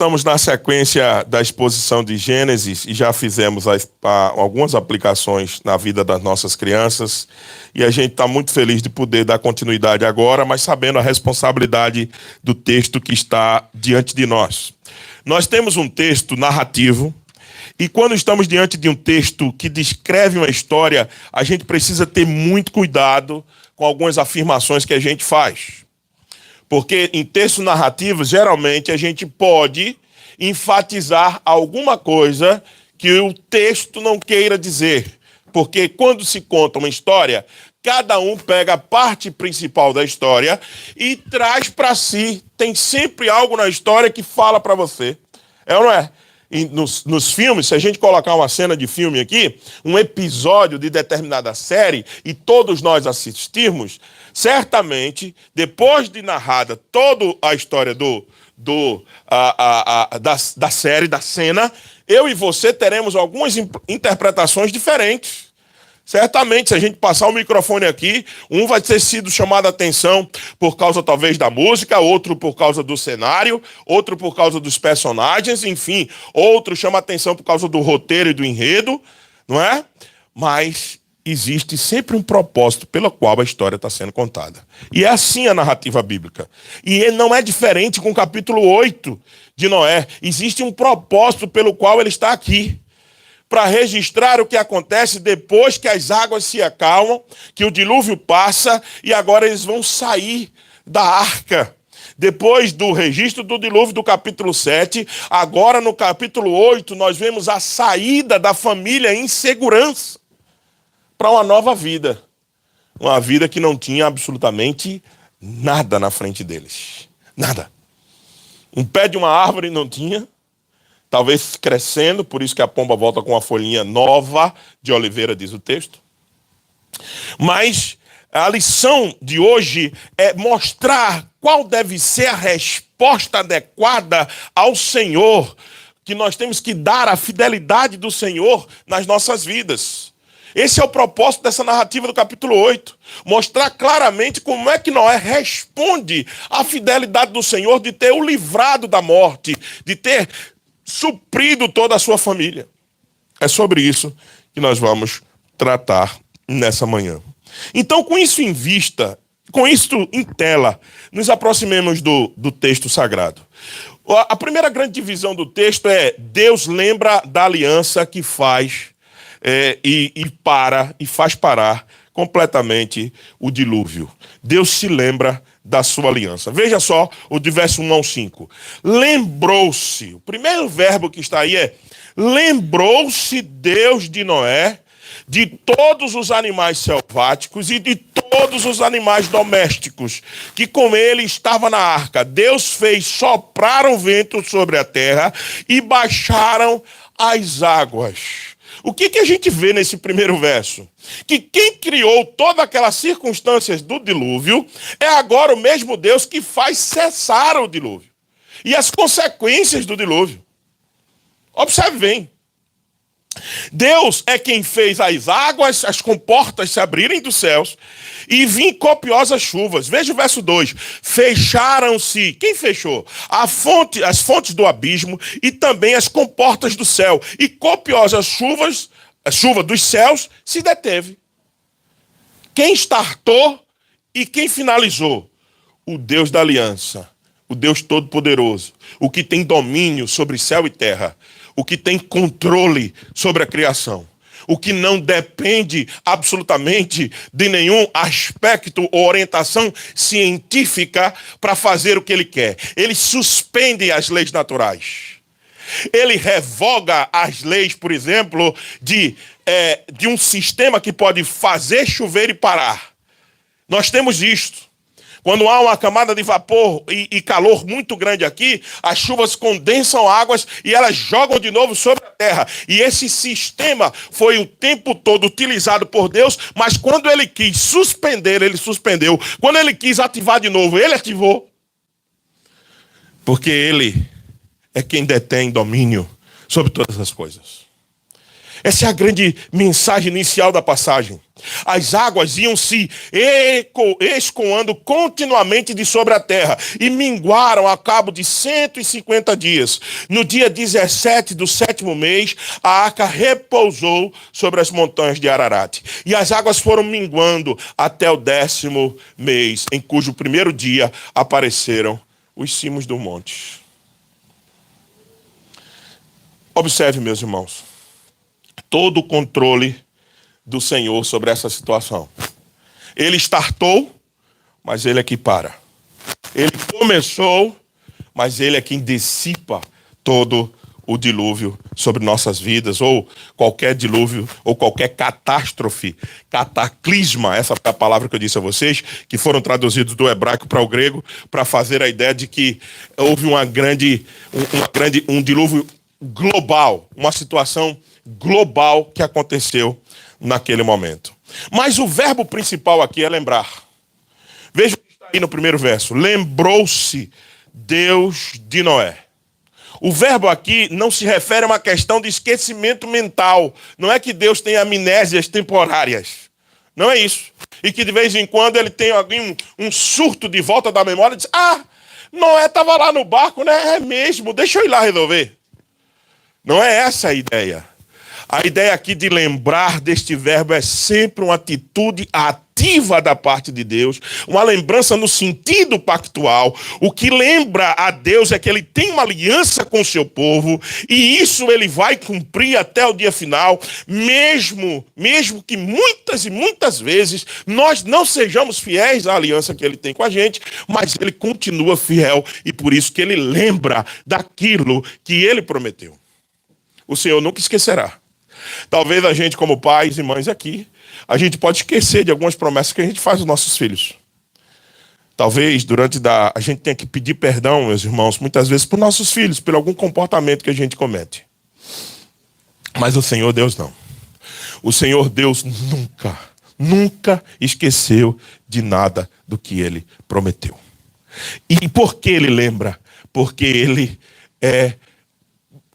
Estamos na sequência da exposição de Gênesis e já fizemos algumas aplicações na vida das nossas crianças e a gente está muito feliz de poder dar continuidade agora, mas sabendo a responsabilidade do texto que está diante de nós. Nós temos um texto narrativo e quando estamos diante de um texto que descreve uma história, a gente precisa ter muito cuidado com algumas afirmações que a gente faz. Porque em textos narrativos, geralmente, a gente pode enfatizar alguma coisa que o texto não queira dizer. Porque quando se conta uma história, cada um pega a parte principal da história e traz para si. Tem sempre algo na história que fala para você. É ou não é? Nos filmes, se a gente colocar uma cena de filme aqui, um episódio de determinada série, e todos nós assistirmos, certamente, depois de narrada toda a história da série, da cena, eu e você teremos algumas interpretações diferentes. Certamente, se a gente passar o microfone aqui, um vai ter sido chamado a atenção por causa, talvez, da música, outro por causa do cenário, outro por causa dos personagens, enfim, outro chama a atenção por causa do roteiro e do enredo, não é? Mas existe sempre um propósito pelo qual a história está sendo contada. E é assim a narrativa bíblica. E não é diferente com o capítulo 8 de Noé. Existe um propósito pelo qual ele está aqui, para registrar o que acontece depois que as águas se acalmam, que o dilúvio passa e agora eles vão sair da arca. Depois do registro do dilúvio do capítulo 7, agora no capítulo 8 nós vemos a saída da família em segurança para uma nova vida. Uma vida que não tinha absolutamente nada na frente deles. Nada. Um pé de uma árvore não tinha. Talvez crescendo, por isso que a pomba volta com uma folhinha nova de oliveira, diz o texto. Mas a lição de hoje é mostrar qual deve ser a resposta adequada ao Senhor, que nós temos que dar a fidelidade do Senhor nas nossas vidas. Esse é o propósito dessa narrativa do capítulo 8. Mostrar claramente como é que Noé responde à fidelidade do Senhor de ter o livrado da morte, de ter suprido toda a sua família. É sobre isso que nós vamos tratar nessa manhã. Então, com isso em vista, com isso em tela, nos aproximemos do texto sagrado. A primeira grande divisão do texto é: Deus lembra da aliança que faz e faz parar completamente o dilúvio. Deus se lembra da sua aliança. Veja só o de verso 1 ao 5. Lembrou-se. O primeiro verbo que está aí é: lembrou-se Deus de Noé, de todos os animais selváticos e de todos os animais domésticos, que com ele estava na arca. Deus fez soprar o vento sobre a terra e baixaram as águas. O que a gente vê nesse primeiro verso? Que quem criou todas aquelas circunstâncias do dilúvio é agora o mesmo Deus que faz cessar o dilúvio e as consequências do dilúvio. Observe bem. Deus é quem fez as águas, as comportas se abrirem dos céus e vir copiosas chuvas. Veja o verso 2. Fecharam-se. Quem fechou? As fontes do abismo e também as comportas do céu. E copiosas chuvas, a chuva dos céus, se deteve. Quem startou e quem finalizou? O Deus da aliança. O Deus Todo-Poderoso. O que tem domínio sobre céu e terra. O que tem controle sobre a criação. O que não depende absolutamente de nenhum aspecto ou orientação científica para fazer o que ele quer. Ele suspende as leis naturais. Ele revoga as leis, por exemplo, de um sistema que pode fazer chover e parar. Nós temos isto. Quando há uma camada de vapor e calor muito grande aqui, as chuvas condensam águas e elas jogam de novo sobre a terra. E esse sistema foi o tempo todo utilizado por Deus, mas quando ele quis suspender, ele suspendeu. Quando ele quis ativar de novo, ele ativou. Porque ele é quem detém domínio sobre todas as coisas. Essa é a grande mensagem inicial da passagem. As águas iam se escoando continuamente de sobre a terra e minguaram a cabo de 150 dias. No dia 17 do 7º mês, a arca repousou sobre as montanhas de Ararat. E as águas foram minguando até o 10º mês, em cujo primeiro dia apareceram os cimos do monte. Observe, meus irmãos, todo o controle do Senhor sobre essa situação. Ele startou, mas ele é que para. Ele começou, mas ele é quem dissipa todo o dilúvio sobre nossas vidas, ou qualquer dilúvio, ou qualquer catástrofe, cataclisma, essa é a palavra que eu disse a vocês, que foram traduzidos do hebraico para o grego, para fazer a ideia de que houve um dilúvio global, uma situação global que aconteceu naquele momento. Mas o verbo principal aqui é lembrar. Veja o que está aí no primeiro verso. Lembrou-se Deus de Noé. O verbo aqui não se refere a uma questão de esquecimento mental. Não é que Deus tem amnésias temporárias. Não é isso. E que de vez em quando ele tem um surto de volta da memória e diz: Noé estava lá no barco, né? É mesmo, deixa eu ir lá resolver. Não é essa a ideia. A ideia aqui de lembrar deste verbo é sempre uma atitude ativa da parte de Deus, uma lembrança no sentido pactual. O que lembra a Deus é que ele tem uma aliança com o seu povo, e isso ele vai cumprir até o dia final, mesmo que muitas e muitas vezes nós não sejamos fiéis à aliança que ele tem com a gente, mas ele continua fiel, e por isso que ele lembra daquilo que ele prometeu. O Senhor nunca esquecerá. Talvez a gente, como pais e mães aqui, a gente pode esquecer de algumas promessas que a gente faz aos nossos filhos. Talvez a gente tenha que pedir perdão, meus irmãos, muitas vezes por nossos filhos, por algum comportamento que a gente comete. Mas o Senhor Deus não. O Senhor Deus nunca esqueceu de nada do que ele prometeu. E por que ele lembra? Porque ele é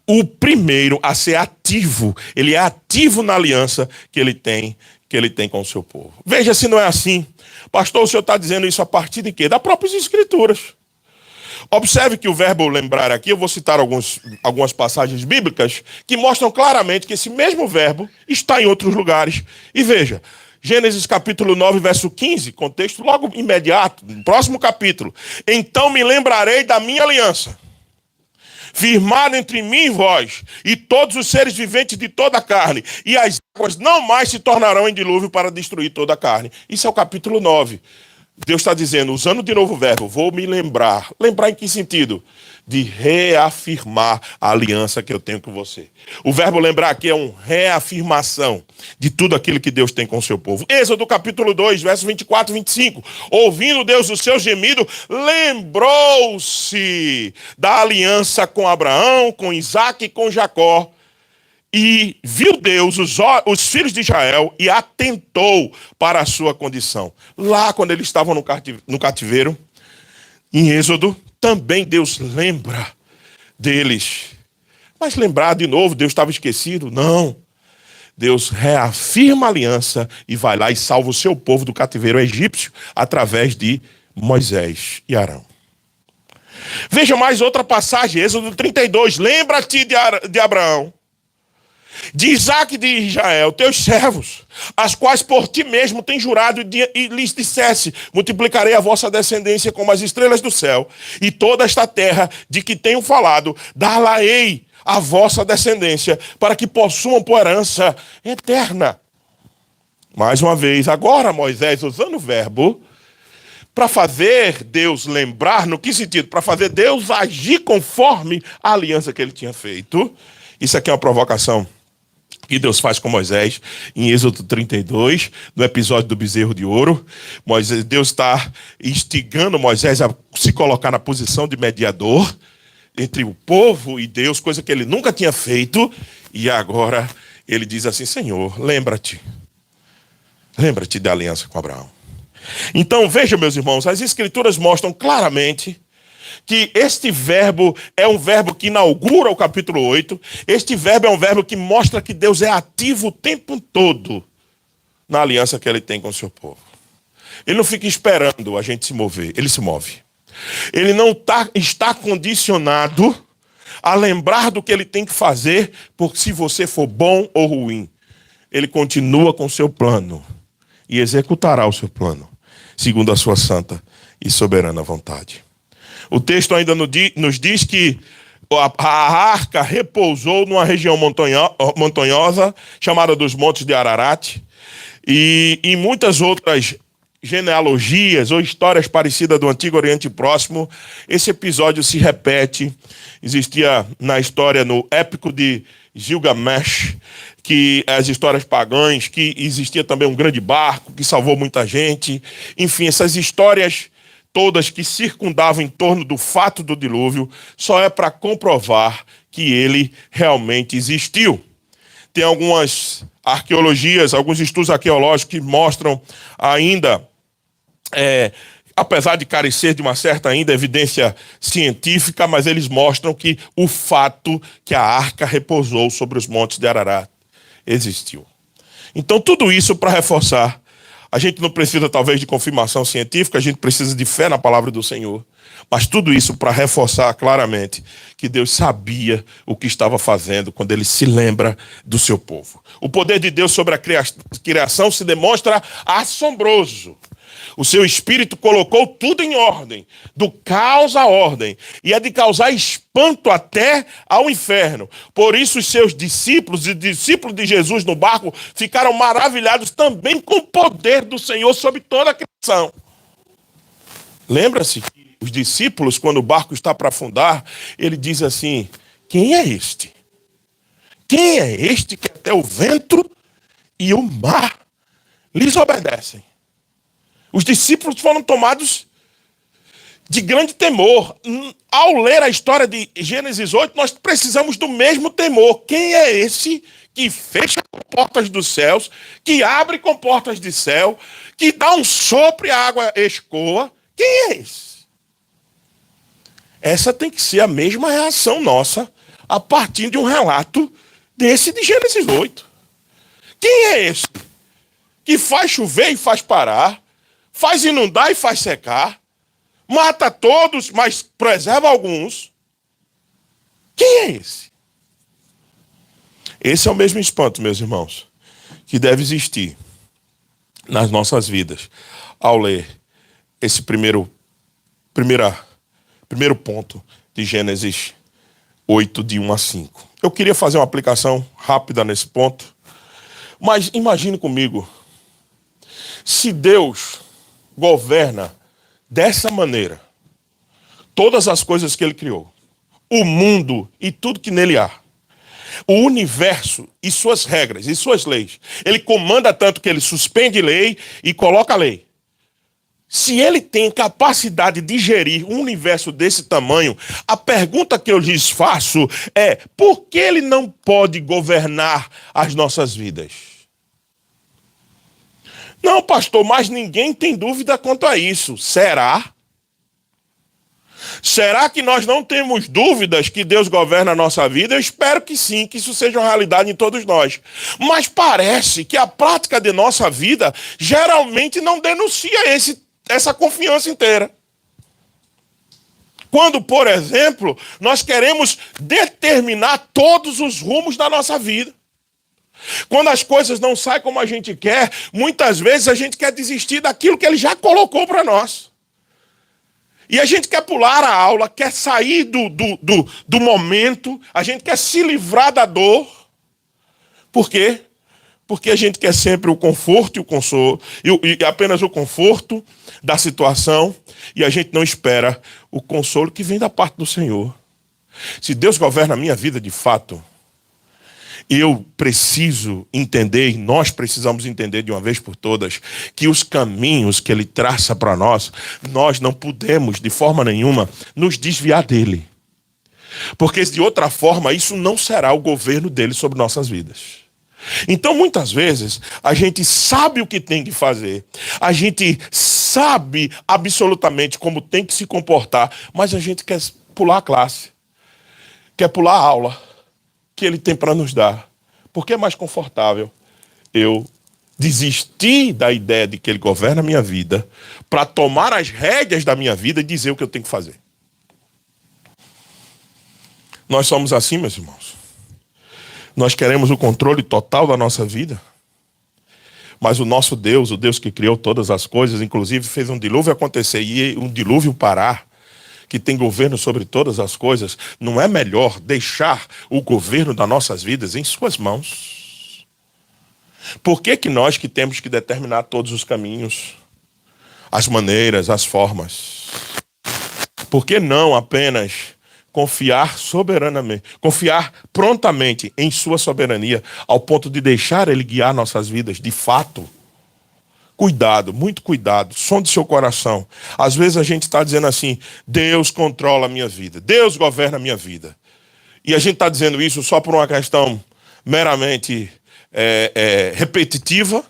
o primeiro a ser ativo. Ele é ativo na aliança que ele tem com o seu povo. Veja se não é assim. Pastor, o senhor está dizendo isso a partir de quê? Das próprias escrituras. Observe que o verbo lembrar aqui, eu vou citar algumas passagens bíblicas que mostram claramente que esse mesmo verbo está em outros lugares. E veja, Gênesis capítulo 9, verso 15, contexto logo imediato, no próximo capítulo. Então me lembrarei da minha aliança, firmado entre mim e vós, e todos os seres viventes de toda a carne, e as águas não mais se tornarão em dilúvio para destruir toda a carne. Isso é o capítulo 9. Deus está dizendo, usando de novo o verbo, vou me lembrar. Lembrar em que sentido? De reafirmar a aliança que eu tenho com você. O verbo lembrar aqui é uma reafirmação de tudo aquilo que Deus tem com o seu povo. Êxodo capítulo 2, versos 24 e 25. Ouvindo Deus o seu gemido, lembrou-se da aliança com Abraão, com Isaque e com Jacó. E viu Deus os filhos de Israel e atentou para a sua condição. Lá, quando eles estavam no cativeiro, em Êxodo, também Deus lembra deles. Mas lembrar de novo, Deus estava esquecido? Não. Deus reafirma a aliança e vai lá e salva o seu povo do cativeiro egípcio através de Moisés e Arão. Veja mais outra passagem, Êxodo 32. Lembra-te de Abraão, de Isaque e de Israel, teus servos, as quais por ti mesmo tem jurado e lhes dissesse: multiplicarei a vossa descendência como as estrelas do céu, e toda esta terra de que tenho falado, dar-la-ei a vossa descendência, para que possuam por herança eterna. Mais uma vez, agora Moisés usando o verbo para fazer Deus lembrar, no que sentido? Para fazer Deus agir conforme a aliança que ele tinha feito. Isso aqui é uma provocação que Deus faz com Moisés em Êxodo 32, no episódio do bezerro de ouro. Deus está instigando Moisés a se colocar na posição de mediador entre o povo e Deus, coisa que ele nunca tinha feito. E agora ele diz assim: Senhor, lembra-te da aliança com Abraão. Então veja, meus irmãos, as escrituras mostram claramente que este verbo é um verbo que inaugura o capítulo 8. Este verbo é um verbo que mostra que Deus é ativo o tempo todo na aliança que ele tem com o seu povo. Ele não fica esperando a gente se mover, ele se move. Ele não está condicionado a lembrar do que ele tem que fazer, porque se você for bom ou ruim, ele continua com o seu plano e executará o seu plano, segundo a sua santa e soberana vontade. O texto ainda nos diz que a arca repousou numa região montanhosa, chamada dos Montes de Ararat, e em muitas outras genealogias ou histórias parecidas do Antigo Oriente Próximo, esse episódio se repete. Existia na história, no épico de Gilgamesh, que as histórias pagãs, que existia também um grande barco que salvou muita gente. Enfim, essas histórias todas que circundavam em torno do fato do dilúvio, só é para comprovar que ele realmente existiu. Tem algumas arqueologias, alguns estudos arqueológicos que mostram ainda, apesar de carecer de uma certa ainda evidência científica, mas eles mostram que o fato que a arca repousou sobre os montes de Ararat existiu. Então tudo isso para reforçar. A gente não precisa talvez de confirmação científica, a gente precisa de fé na palavra do Senhor. Mas tudo isso para reforçar claramente que Deus sabia o que estava fazendo quando ele se lembra do seu povo. O poder de Deus sobre a criação se demonstra assombroso. O seu espírito colocou tudo em ordem, do caos à ordem, e é de causar espanto até ao inferno. Por isso os seus discípulos e discípulos de Jesus no barco ficaram maravilhados também com o poder do Senhor sobre toda a criação. Lembra-se que os discípulos, quando o barco está para afundar, ele diz assim: quem é este? Quem é este que até o vento e o mar lhes obedecem? Os discípulos foram tomados de grande temor. Ao ler a história de Gênesis 8, nós precisamos do mesmo temor. Quem é esse que fecha portas dos céus, que abre com portas de céu, que dá um sopro e a água escoa? Quem é esse? Essa tem que ser a mesma reação nossa a partir de um relato desse de Gênesis 8. Quem é esse que faz chover e faz parar, faz inundar e faz secar, mata todos, mas preserva alguns? Quem é esse? Esse é o mesmo espanto, meus irmãos, que deve existir nas nossas vidas ao ler esse primeiro ponto de Gênesis 8, de 1 a 5. Eu queria fazer uma aplicação rápida nesse ponto, mas imagine comigo, se Deus governa dessa maneira todas as coisas que ele criou, o mundo e tudo que nele há, o universo e suas regras e suas leis, ele comanda tanto que ele suspende lei e coloca lei. Se ele tem capacidade de gerir um universo desse tamanho, a pergunta que eu lhes faço é: por que ele não pode governar as nossas vidas? Não, pastor, mas ninguém tem dúvida quanto a isso. Será? Será que nós não temos dúvidas que Deus governa a nossa vida? Eu espero que sim, que isso seja uma realidade em todos nós. Mas parece que a prática de nossa vida geralmente não denuncia essa confiança inteira. Quando, por exemplo, nós queremos determinar todos os rumos da nossa vida. Quando as coisas não saem como a gente quer, muitas vezes a gente quer desistir daquilo que ele já colocou para nós. E a gente quer pular a aula, quer sair do momento, a gente quer se livrar da dor. Por quê? Porque a gente quer sempre o conforto e o consolo, e apenas o conforto da situação, e a gente não espera o consolo que vem da parte do Senhor. Se Deus governa a minha vida de fato, eu preciso entender, e nós precisamos entender de uma vez por todas, que os caminhos que ele traça para nós não podemos, de forma nenhuma, nos desviar dele. Porque de outra forma, isso não será o governo dele sobre nossas vidas. Então, muitas vezes, a gente sabe o que tem que fazer, a gente sabe absolutamente como tem que se comportar, mas a gente quer pular a classe, quer pular a aula que ele tem para nos dar, porque é mais confortável eu desistir da ideia de que ele governa a minha vida para tomar as rédeas da minha vida e dizer o que eu tenho que fazer. Nós somos assim, meus irmãos. Nós queremos o controle total da nossa vida. Mas o nosso Deus, o Deus que criou todas as coisas, inclusive fez um dilúvio acontecer e um dilúvio parar, que tem governo sobre todas as coisas, não é melhor deixar o governo das nossas vidas em suas mãos? Por que que nós que temos que determinar todos os caminhos, as maneiras, as formas? Por que não apenas confiar soberanamente, confiar prontamente em sua soberania, ao ponto de deixar ele guiar nossas vidas de fato? Cuidado, muito cuidado, sonde seu coração. Às vezes a gente está dizendo assim, Deus controla a minha vida, Deus governa a minha vida. E a gente está dizendo isso só por uma questão meramente repetitiva,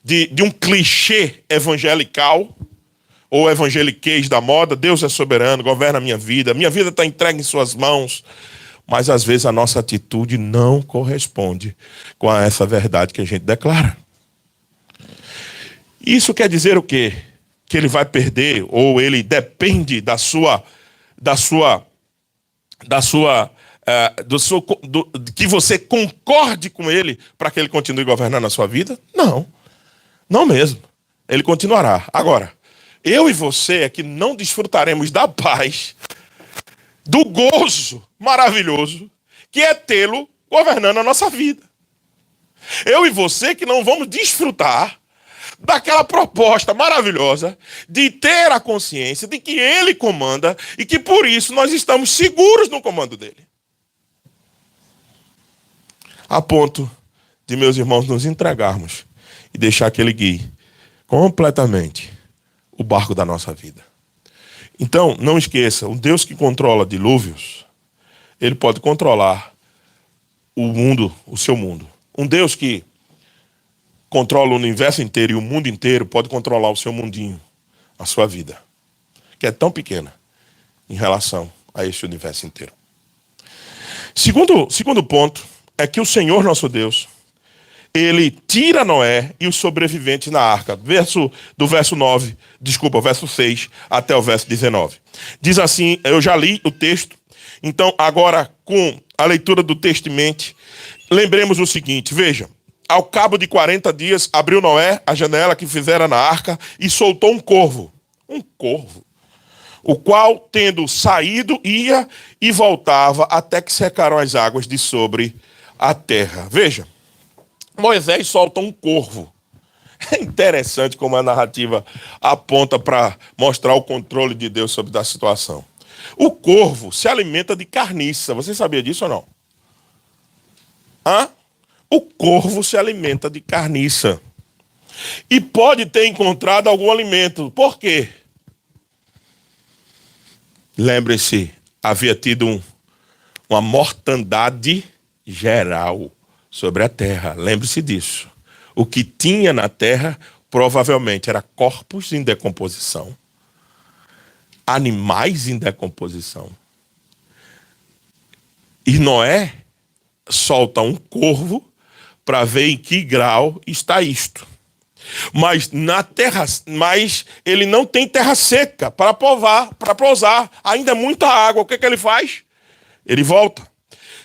de um clichê evangelical, ou evangeliquez da moda. Deus é soberano, governa a minha vida está entregue em suas mãos. Mas às vezes a nossa atitude não corresponde com essa verdade que a gente declara. Isso quer dizer o quê? Que ele vai perder, ou ele depende que você concorde com ele para que ele continue governando a sua vida? Não, não mesmo. Ele continuará. Agora, eu e você é que não desfrutaremos da paz, do gozo maravilhoso, que é tê-lo governando a nossa vida. Eu e você que não vamos desfrutar daquela proposta maravilhosa de ter a consciência de que ele comanda e que por isso nós estamos seguros no comando dele. A ponto de, meus irmãos, nos entregarmos e deixar que ele guie completamente o barco da nossa vida. Então, não esqueça, um Deus que controla dilúvios, ele pode controlar o mundo, o seu mundo. Um Deus que controla o universo inteiro e o mundo inteiro pode controlar o seu mundinho, a sua vida, que é tão pequena em relação a esse universo inteiro. Segundo ponto é que o Senhor nosso Deus, ele tira Noé e os sobreviventes na arca. Verso 6 até o verso 19. Diz assim, eu já li o texto, então agora com a leitura do texto em mente, lembremos o seguinte, veja, ao cabo de 40 dias, abriu Noé a janela que fizera na arca e soltou um corvo, o qual, tendo saído, ia e voltava até que secaram as águas de sobre a terra. Veja, Moisés solta um corvo. É interessante como a narrativa aponta para mostrar o controle de Deus sobre a situação. O corvo se alimenta de carniça. Você sabia disso ou não? O corvo se alimenta de carniça. E pode ter encontrado algum alimento. Por quê? Lembre-se, havia tido uma mortandade geral sobre a terra. Lembre-se disso. O que tinha na terra provavelmente era corpos em decomposição, animais em decomposição. E Noé solta um corvo para ver em que grau está isto. Mas na terra, ele não tem terra seca para pousar. Ainda é muita água. O que ele faz? Ele volta.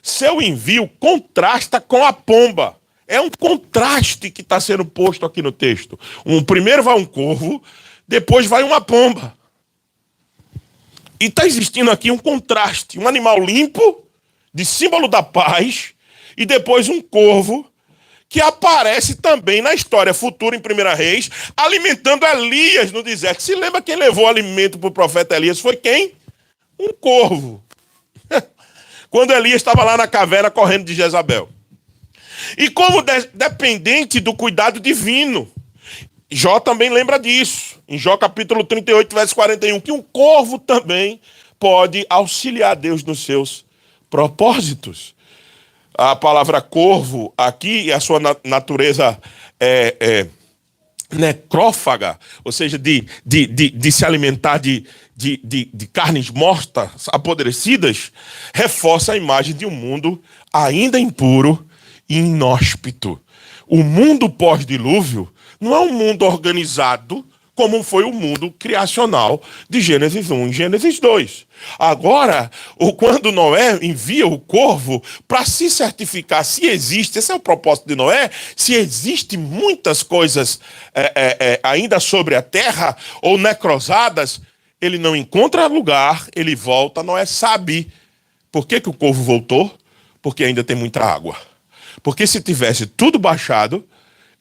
Seu envio contrasta com a pomba. É um contraste que está sendo posto aqui no texto. Primeiro vai um corvo, depois vai uma pomba. E está existindo aqui um contraste. Um animal limpo, de símbolo da paz, e depois um corvo, que aparece também na história futura em 1 Reis, alimentando Elias no deserto. Se lembra quem levou alimento para o profeta Elias? Foi quem? Um corvo. Quando Elias estava lá na caverna correndo de Jezabel. E como dependente do cuidado divino, Jó também lembra disso. Em Jó capítulo 38, verso 41, que um corvo também pode auxiliar Deus nos seus propósitos. A palavra corvo aqui, a sua natureza necrófaga, ou seja, de se alimentar de carnes mortas, apodrecidas, reforça a imagem de um mundo ainda impuro e inóspito. O mundo pós-dilúvio não é um mundo organizado como foi o mundo criacional de Gênesis 1 e Gênesis 2. Agora, quando Noé envia o corvo para se certificar se existe, esse é o propósito de Noé, se existe muitas coisas ainda sobre a terra ou necrosadas, ele não encontra lugar, ele volta. Noé sabe por que o corvo voltou, porque ainda tem muita água. Porque se tivesse tudo baixado,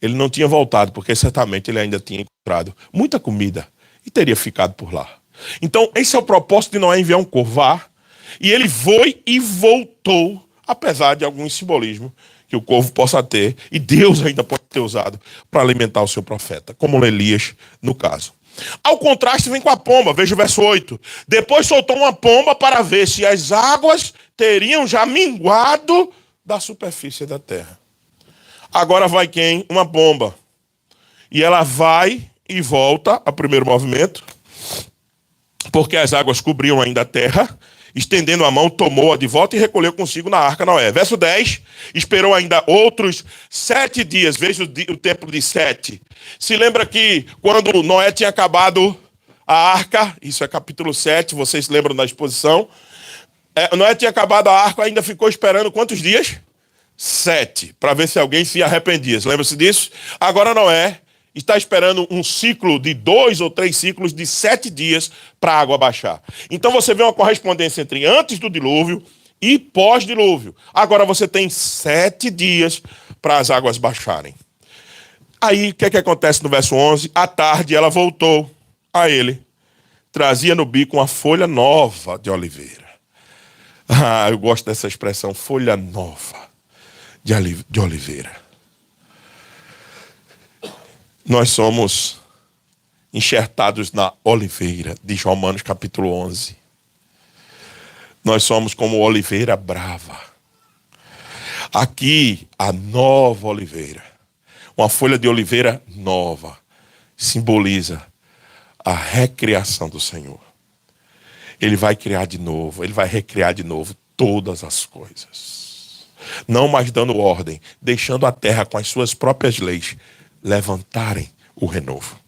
ele não tinha voltado, porque certamente ele ainda tinha encontrado muita comida e teria ficado por lá. Então, esse é o propósito de Noé enviar um corvo. E ele foi e voltou, apesar de algum simbolismo que o corvo possa ter, e Deus ainda pode ter usado para alimentar o seu profeta, como Elias no caso. Ao contraste, vem com a pomba, veja o verso 8. Depois soltou uma pomba para ver se as águas teriam já minguado da superfície da terra. Agora vai quem? Uma pomba. E ela vai e volta ao primeiro movimento, porque as águas cobriam ainda a terra. Estendendo a mão, tomou-a de volta e recolheu consigo na arca Noé. Verso 10, esperou ainda outros 7 dias. Veja o tempo de 7. Se lembra que quando Noé tinha acabado a arca, isso é capítulo 7, vocês lembram da exposição, Noé tinha acabado a arca, ainda ficou esperando quantos dias? 7, para ver se alguém se arrependia. Lembra-se disso? Agora Noé está esperando um ciclo de 2 ou 3 ciclos de 7 dias para a água baixar. Então você vê uma correspondência entre antes do dilúvio e pós-dilúvio. Agora você tem 7 dias para as águas baixarem. Aí o que acontece no verso 11? À tarde ela voltou a ele. Trazia no bico uma folha nova de oliveira. Eu gosto dessa expressão, folha nova de oliveira. Nós somos enxertados na oliveira, diz Romanos capítulo 11. Nós somos como oliveira brava. Aqui, a nova oliveira, uma folha de oliveira nova, simboliza a recriação do Senhor. Ele vai criar de novo, ele vai recriar de novo todas as coisas. Não mais dando ordem, deixando a terra com as suas próprias leis levantarem o renovo.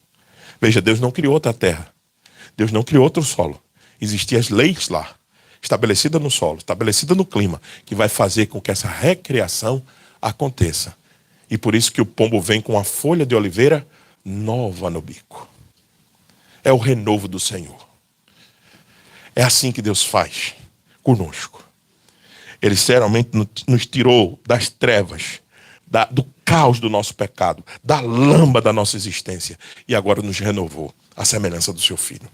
Veja, Deus não criou outra terra. Deus não criou outro solo. Existiam as leis lá, estabelecidas no solo, estabelecidas no clima, que vai fazer com que essa recriação aconteça. E por isso que o pombo vem com a folha de oliveira nova no bico. É o renovo do Senhor. É assim que Deus faz conosco. Ele seriamente nos tirou das trevas, do caos do nosso pecado, da lama da nossa existência, e agora nos renovou à semelhança do seu Filho.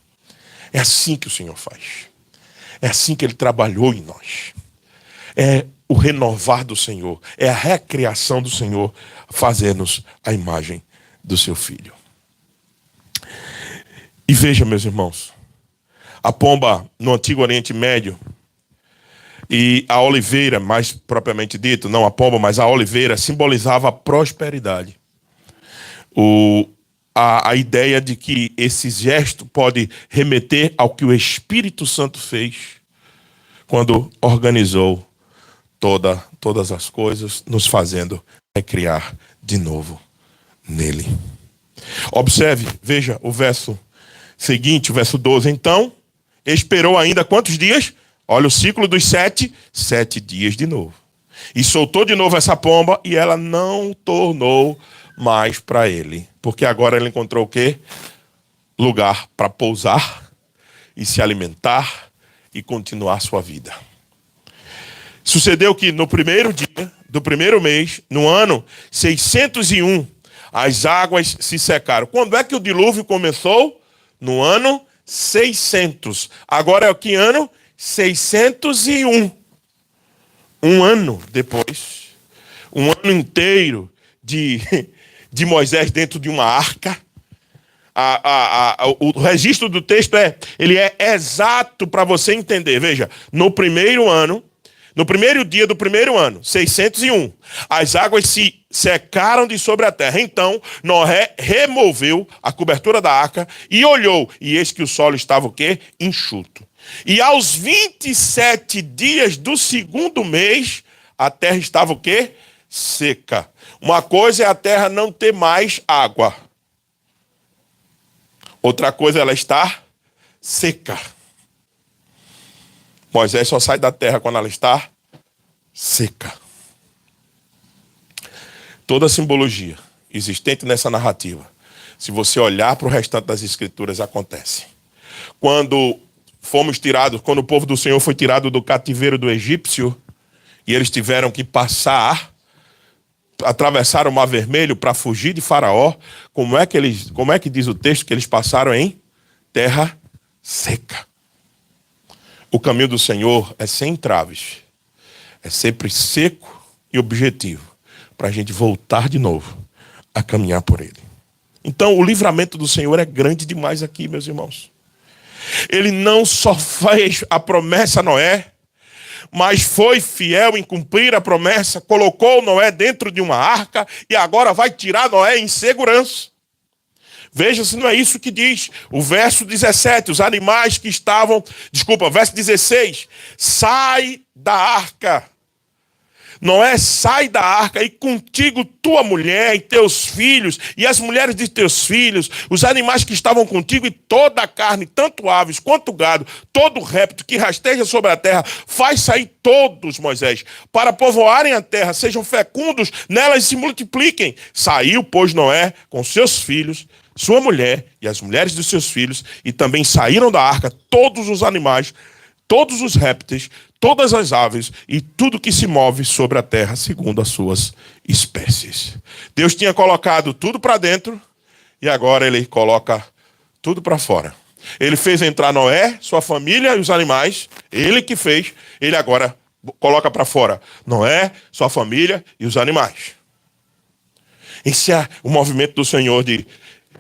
É assim que o Senhor faz. É assim que Ele trabalhou em nós. É o renovar do Senhor, é a recriação do Senhor, fazendo-nos a imagem do seu Filho. E veja, meus irmãos, a pomba no Antigo Oriente Médio, e a oliveira, mais propriamente dito, não a pomba, mas a oliveira, simbolizava a prosperidade. A ideia de que esse gesto pode remeter ao que o Espírito Santo fez quando organizou todas as coisas, nos fazendo recriar de novo nele. Observe, veja o verso seguinte, o verso 12. Então, esperou ainda quantos dias? Olha o ciclo dos 7 dias de novo. E soltou de novo essa pomba e ela não tornou mais para ele. Porque agora ele encontrou o quê? Lugar para pousar e se alimentar e continuar sua vida. Sucedeu que no primeiro dia do primeiro mês, no ano 601, as águas se secaram. Quando é que o dilúvio começou? No ano 600. Agora é o que ano? 601. Um ano depois, um ano inteiro de Moisés dentro de uma arca. O registro do texto ele é exato para você entender. Veja, no primeiro ano, No primeiro dia do primeiro ano, 601, as águas se secaram de sobre a terra. Então Noé removeu a cobertura da arca e olhou, e eis que o solo estava o quê? Enxuto. E aos 27 dias do segundo mês, a terra estava o quê? Seca. Uma coisa é a terra não ter mais água. Outra coisa é ela estar seca. Moisés só sai da terra quando ela está seca. Toda a simbologia existente nessa narrativa, se você olhar para o restante das escrituras, acontece. Quando o povo do Senhor foi tirado do cativeiro do egípcio, e eles tiveram que atravessar o Mar Vermelho para fugir de Faraó, como é que diz o texto que eles passaram em terra seca? O caminho do Senhor é sem entraves, é sempre seco e objetivo, para a gente voltar de novo a caminhar por ele. Então o livramento do Senhor é grande demais aqui, meus irmãos. Ele não só fez a promessa a Noé, mas foi fiel em cumprir a promessa, colocou Noé dentro de uma arca e agora vai tirar Noé em segurança. Veja se não é isso que diz o verso 17, verso 16, sai da arca. Noé, sai da arca e contigo tua mulher e teus filhos e as mulheres de teus filhos, os animais que estavam contigo e toda a carne, tanto aves quanto gado, todo réptil que rasteja sobre a terra, faz sair todos, Moisés, para povoarem a terra, sejam fecundos nelas e se multipliquem. Saiu, pois, Noé com seus filhos, sua mulher e as mulheres dos seus filhos, e também saíram da arca todos os animais, todos os répteis, todas as aves e tudo que se move sobre a terra segundo as suas espécies. Deus tinha colocado tudo para dentro e agora ele coloca tudo para fora. Ele fez entrar Noé, sua família e os animais, ele que fez, ele agora coloca para fora Noé, sua família e os animais. Esse é o movimento do Senhor de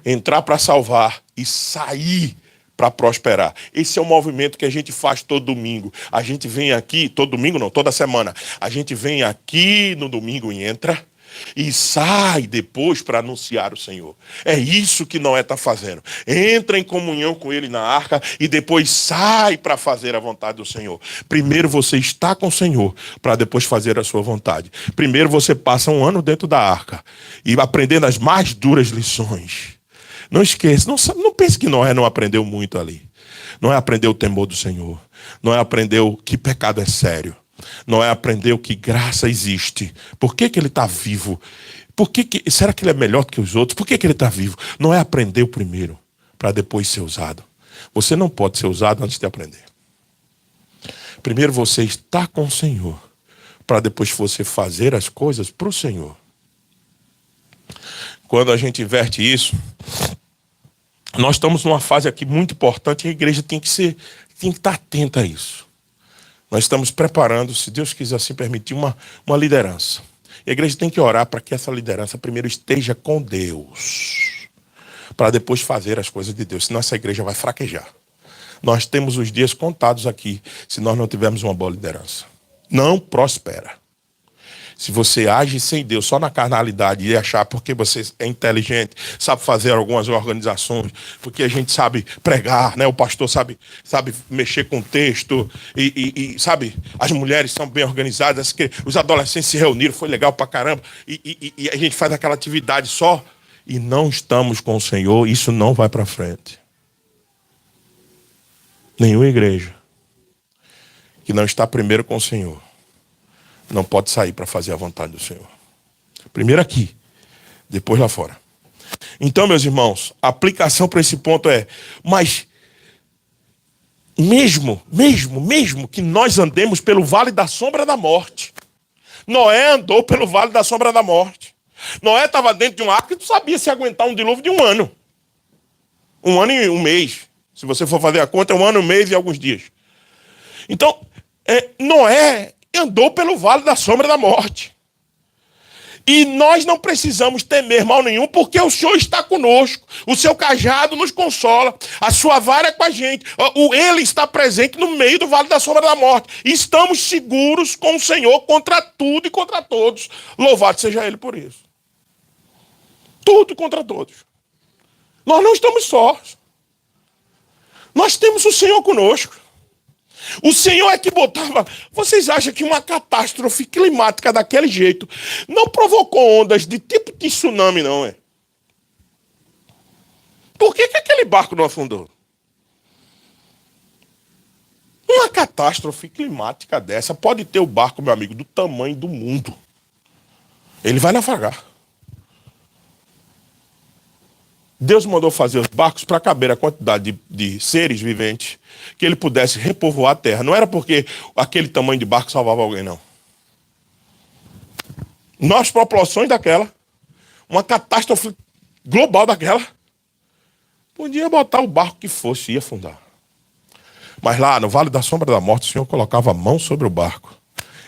entrar para salvar e sair para prosperar. Esse é o movimento que a gente faz todo domingo. A gente vem aqui, todo domingo não, toda semana. A gente vem aqui no domingo e entra e sai depois para anunciar o Senhor. É isso que Noé está fazendo. Entra em comunhão com ele na arca e depois sai para fazer a vontade do Senhor. Primeiro você está com o Senhor para depois fazer a sua vontade. Primeiro você passa um ano dentro da arca e aprendendo as mais duras lições. Não esqueça, não pense que Noé não aprendeu muito ali. Noé aprendeu o temor do Senhor. Noé aprendeu que pecado é sério. Noé aprendeu que graça existe. Por que ele está vivo? Será que ele é melhor que os outros? Por que ele está vivo? Noé aprendeu primeiro, para depois ser usado. Você não pode ser usado antes de aprender. Primeiro você está com o Senhor, para depois você fazer as coisas para o Senhor. Quando a gente inverte isso, nós estamos numa fase aqui muito importante e a igreja tem que estar atenta a isso. Nós estamos preparando, se Deus quiser assim permitir, uma liderança. E a igreja tem que orar para que essa liderança primeiro esteja com Deus, para depois fazer as coisas de Deus, senão essa igreja vai fraquejar. Nós temos os dias contados aqui, se nós não tivermos uma boa liderança. Não prospera. Se você age sem Deus, só na carnalidade e achar porque você é inteligente, sabe fazer algumas organizações, porque a gente sabe pregar, né? O pastor sabe mexer com texto e sabe, as mulheres são bem organizadas, que os adolescentes se reuniram, foi legal pra caramba, e a gente faz aquela atividade só e não estamos com o Senhor, isso não vai pra frente. Nenhuma igreja que não está primeiro com o Senhor não pode sair para fazer a vontade do Senhor. Primeiro aqui, depois lá fora. Então, meus irmãos, a aplicação para esse ponto é, mas mesmo que nós andemos pelo vale da sombra da morte, Noé andou pelo vale da sombra da morte. Noé estava dentro de uma arca e não sabia se aguentar um dilúvio de um ano. Um ano e um mês. Se você for fazer a conta, é um ano, um mês e alguns dias. Então, Noé andou pelo vale da sombra da morte. E nós não precisamos temer mal nenhum, porque o Senhor está conosco. O seu cajado nos consola. A sua vara é com a gente. Ele está presente no meio do vale da sombra da morte. E estamos seguros com o Senhor contra tudo e contra todos. Louvado seja Ele por isso. Tudo contra todos. Nós não estamos sós. Nós temos o Senhor conosco. O Senhor é que botava... Vocês acham que uma catástrofe climática daquele jeito não provocou ondas de tipo de tsunami, não é? Por que aquele barco não afundou? Uma catástrofe climática dessa pode ter o barco, meu amigo, do tamanho do mundo. Ele vai naufragar. Deus mandou fazer os barcos para caber a quantidade de seres viventes que ele pudesse repovoar a terra. Não era porque aquele tamanho de barco salvava alguém, não. Nas proporções daquela, uma catástrofe global daquela, podia botar o barco que fosse e ia afundar. Mas lá no Vale da Sombra da Morte, o Senhor colocava a mão sobre o barco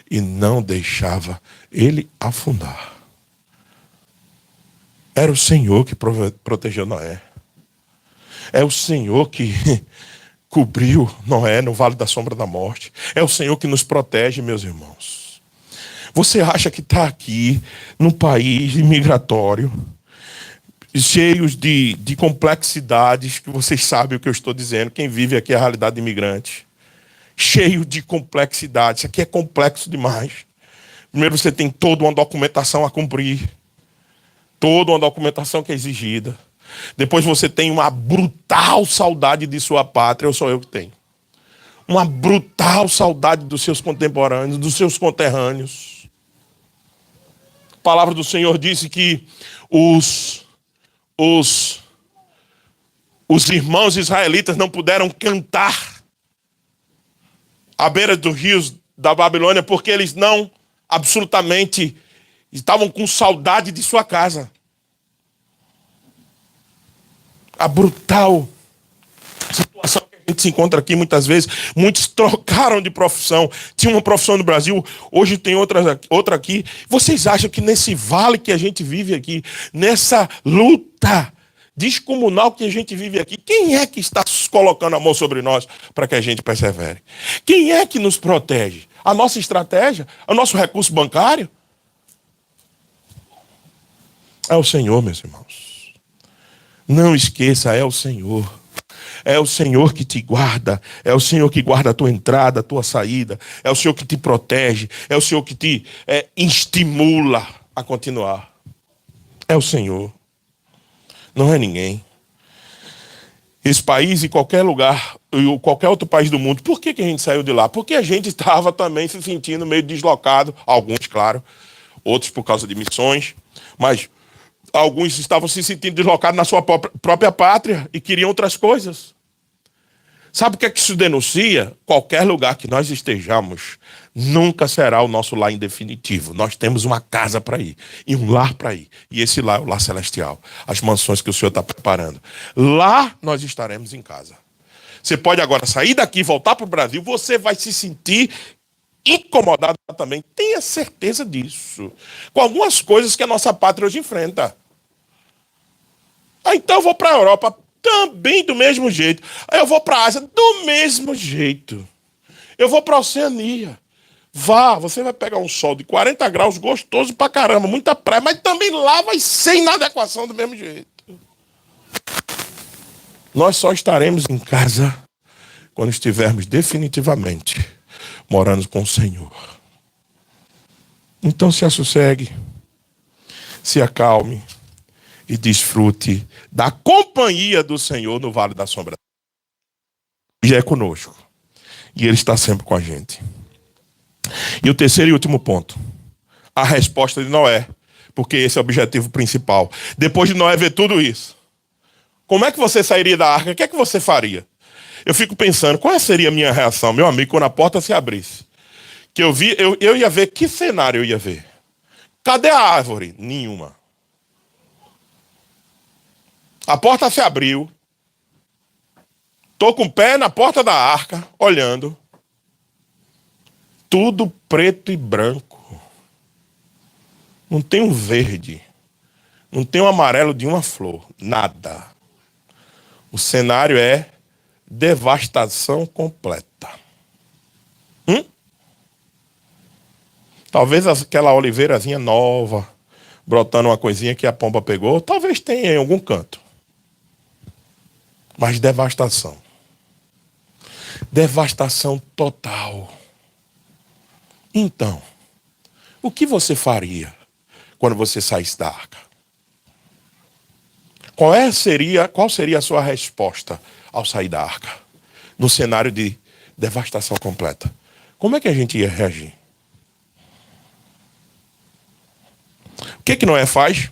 e não deixava ele afundar. Era o Senhor que protegeu Noé. É o Senhor que cobriu Noé no Vale da Sombra da Morte. É o Senhor que nos protege, meus irmãos. Você acha que está aqui, num país imigratório, cheios de complexidades, que vocês sabem o que eu estou dizendo, quem vive aqui é a realidade de imigrante. Cheio de complexidades. Isso aqui é complexo demais. Primeiro você tem toda uma documentação a cumprir. Toda uma documentação que é exigida. Depois você tem uma brutal saudade de sua pátria, ou sou eu que tenho. Uma brutal saudade dos seus contemporâneos, dos seus conterrâneos. A palavra do Senhor disse que os irmãos israelitas não puderam cantar à beira dos rios da Babilônia porque eles não absolutamente estavam com saudade de sua casa. A brutal situação que a gente se encontra aqui muitas vezes. Muitos trocaram de profissão. Tinha uma profissão no Brasil, hoje tem outra aqui. Vocês acham que nesse vale que a gente vive aqui, nessa luta descomunal que a gente vive aqui, quem é que está colocando a mão sobre nós para que a gente persevere? Quem é que nos protege? A nossa estratégia? O nosso recurso bancário? É o Senhor, meus irmãos. Não esqueça, é o Senhor. É o Senhor que te guarda. É o Senhor que guarda a tua entrada, a tua saída. É o Senhor que te protege. É o Senhor que te estimula a continuar. É o Senhor. Não é ninguém. Esse país e qualquer lugar, ou qualquer outro país do mundo, por que a gente saiu de lá? Porque a gente estava também se sentindo meio deslocado. Alguns, claro. Outros por causa de missões. Mas alguns estavam se sentindo deslocados na sua própria pátria e queriam outras coisas. Sabe o que é que isso denuncia? Qualquer lugar que nós estejamos nunca será o nosso lar em definitivo. Nós temos uma casa para ir e um lar para ir. E esse lar é o lar celestial. As mansões que o Senhor está preparando. Lá nós estaremos em casa. Você pode agora sair daqui e voltar para o Brasil. Você vai se sentir incomodado também. Tenha certeza disso. Com algumas coisas que a nossa pátria hoje enfrenta. Então eu vou para a Europa também do mesmo jeito. Aí eu vou para a Ásia do mesmo jeito. Eu vou para a Oceania. Vá, você vai pegar um sol de 40 graus gostoso pra caramba, muita praia, mas também lá vai ser inadequação do mesmo jeito. Nós só estaremos em casa quando estivermos definitivamente morando com o Senhor. Então se assossegue, se acalme e desfrute da companhia do Senhor no Vale da Sombra. Já é conosco. E Ele está sempre com a gente. E o terceiro e último ponto. A resposta de Noé. Porque esse é o objetivo principal. Depois de Noé ver tudo isso, como é que você sairia da arca? O que é que você faria? Eu fico pensando, qual seria a minha reação, meu amigo, quando a porta se abrisse? Que eu ia ver, que cenário eu ia ver? Cadê a árvore? Nenhuma. A porta se abriu. Estou com o pé na porta da arca, olhando. Tudo preto e branco. Não tem um verde. Não tem um amarelo de uma flor. Nada. O cenário é devastação completa. Talvez aquela oliveirazinha nova, brotando uma coisinha que a pomba pegou, talvez tenha em algum canto. Mas devastação. Devastação total. Então, o que você faria quando você saísse da arca? Qual seria a sua resposta ao sair da arca? No cenário de devastação completa. Como é que a gente ia reagir? O que Noé faz?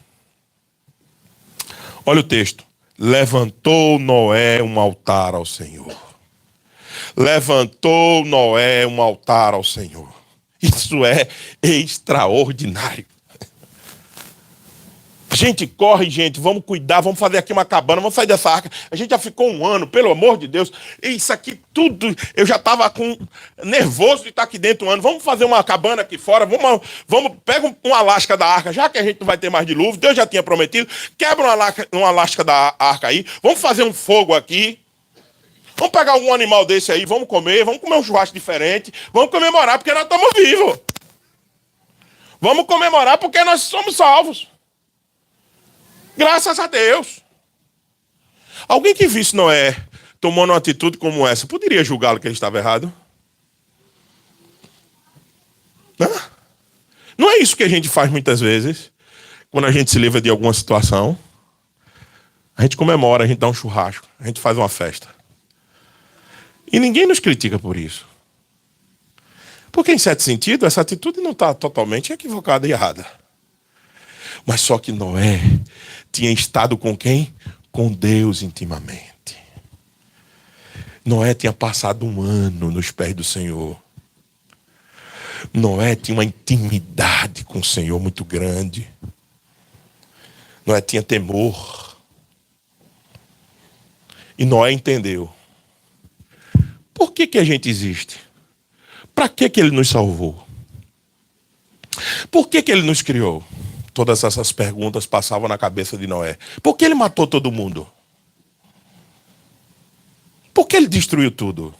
Olha o texto. Levantou Noé um altar ao Senhor. Levantou Noé um altar ao Senhor. Isso é extraordinário. Gente, corre, gente, vamos cuidar, vamos fazer aqui uma cabana, vamos sair dessa arca. A gente já ficou um ano, pelo amor de Deus. Isso aqui tudo, eu já estava nervoso de estar aqui dentro um ano. Vamos fazer uma cabana aqui fora, pega uma lasca da arca, já que a gente não vai ter mais dilúvio, Deus já tinha prometido. Quebra uma lasca da arca aí, vamos fazer um fogo aqui. Vamos pegar algum animal desse aí, vamos comer um churrasco diferente, vamos comemorar porque nós estamos vivos. Vamos comemorar porque nós somos salvos. Graças a Deus. Alguém que visse Noé tomando uma atitude como essa, poderia julgá-lo que ele estava errado? Não é isso que a gente faz muitas vezes, quando a gente se livra de alguma situação. A gente comemora, a gente dá um churrasco, a gente faz uma festa. E ninguém nos critica por isso. Porque, em certo sentido, essa atitude não está totalmente equivocada e errada. Mas só que Noé tinha estado com quem? Com Deus intimamente. Noé tinha passado um ano nos pés do Senhor. Noé tinha uma intimidade com o Senhor muito grande. Noé tinha temor. E Noé entendeu. Por que a gente existe? Para que ele nos salvou? Por que ele nos criou? Todas essas perguntas passavam na cabeça de Noé. Por que ele matou todo mundo? Por que ele destruiu tudo?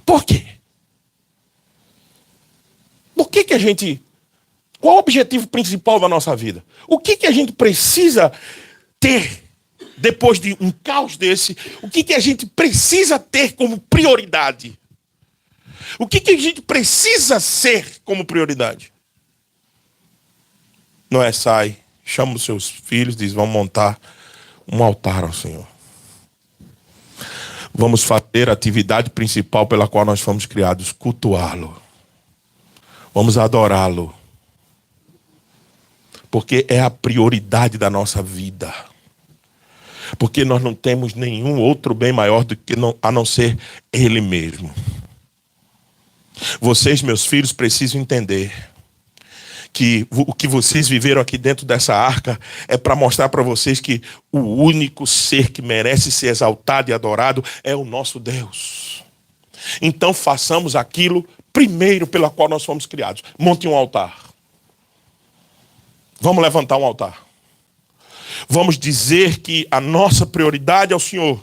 Por quê? Por que a gente... Qual o objetivo principal da nossa vida? O que a gente precisa ter depois de um caos desse? O que a gente precisa ter como prioridade? O que a gente precisa ser como prioridade? Noé sai, chama os seus filhos, diz, vamos montar um altar ao Senhor. Vamos fazer a atividade principal pela qual nós fomos criados, cultuá-lo. Vamos adorá-lo. Porque é a prioridade da nossa vida. Porque nós não temos nenhum outro bem maior do que a não ser Ele mesmo. Vocês, meus filhos, precisam entender que o que vocês viveram aqui dentro dessa arca é para mostrar para vocês que o único ser que merece ser exaltado e adorado é o nosso Deus. Então façamos aquilo primeiro pela qual nós fomos criados. Monte um altar. Vamos levantar um altar. Vamos dizer que a nossa prioridade é o Senhor.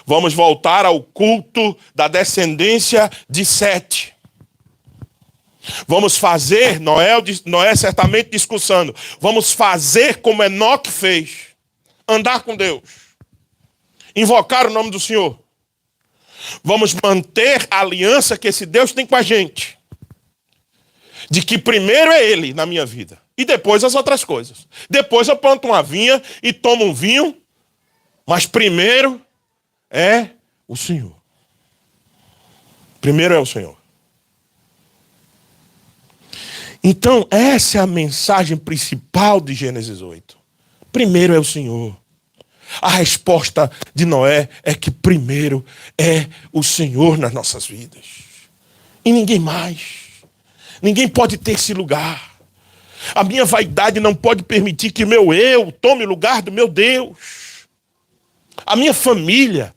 Vamos voltar ao culto da descendência de Sete. Vamos fazer, Noé certamente discussando, vamos fazer como Enoque fez. Andar com Deus. Invocar o nome do Senhor. Vamos manter a aliança que esse Deus tem com a gente. De que primeiro é Ele na minha vida. E depois as outras coisas. Depois eu planto uma vinha e tomo um vinho. Mas primeiro é o Senhor. Primeiro é o Senhor. Então, essa é a mensagem principal de Gênesis 8. Primeiro é o Senhor. A resposta de Noé é que primeiro é o Senhor nas nossas vidas. E ninguém mais. Ninguém pode ter esse lugar. A minha vaidade não pode permitir que meu eu tome o lugar do meu Deus. A minha família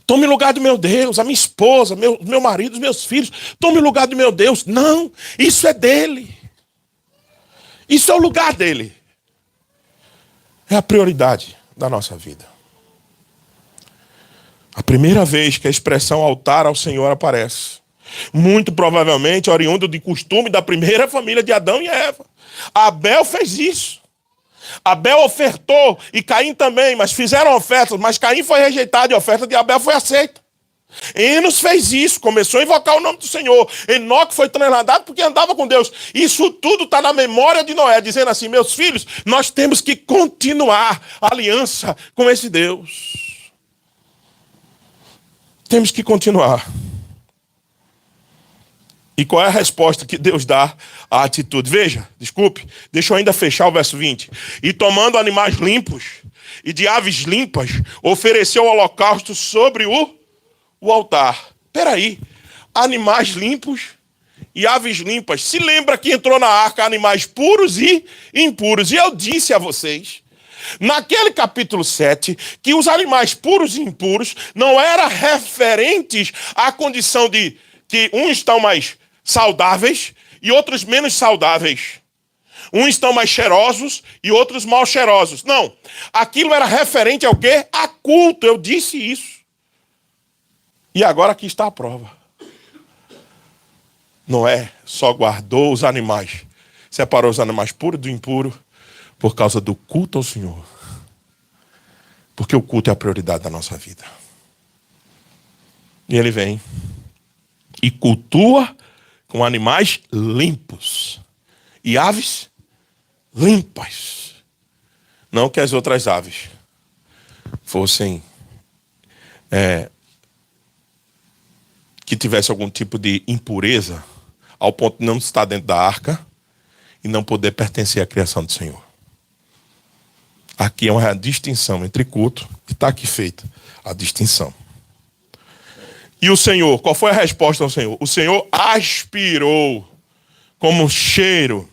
tome o lugar do meu Deus. A minha esposa, meu marido, os meus filhos, tome o lugar do meu Deus. Não, isso é dele. Isso é o lugar dele. É a prioridade da nossa vida. A primeira vez que a expressão altar ao Senhor aparece, muito provavelmente oriundo de costume da primeira família de Adão e Eva. Abel fez isso. Abel ofertou e Caim também, mas fizeram ofertas, mas Caim foi rejeitado e a oferta de Abel foi aceita. Enos fez isso, começou a invocar o nome do Senhor. Enoque foi trasladado porque andava com Deus. Isso tudo está na memória de Noé, dizendo assim: meus filhos, nós temos que continuar a aliança com esse Deus. Temos que continuar. E qual é a resposta que Deus dá à atitude? Veja, desculpe, deixa eu ainda fechar o verso 20. E tomando animais limpos e de aves limpas, ofereceu o holocausto sobre o altar. Peraí, animais limpos e aves limpas. Se lembra que entrou na arca animais puros e impuros. E eu disse a vocês, naquele capítulo 7, que os animais puros e impuros não eram referentes à condição de que uns estão mais saudáveis e outros menos saudáveis. Uns estão mais cheirosos e outros mal cheirosos. Não. Aquilo era referente ao quê? A culto. Eu disse isso. E agora aqui está a prova. Noé só guardou os animais, separou os animais puros do impuro por causa do culto ao Senhor. Porque o culto é a prioridade da nossa vida. E ele vem e cultua com animais limpos e aves limpas. Não que as outras aves fossem que tivesse algum tipo de impureza ao ponto de não estar dentro da arca e não poder pertencer à criação do Senhor. Aqui é uma distinção entre culto, e está aqui feita a distinção. E o Senhor, qual foi a resposta ao Senhor? O Senhor aspirou como um cheiro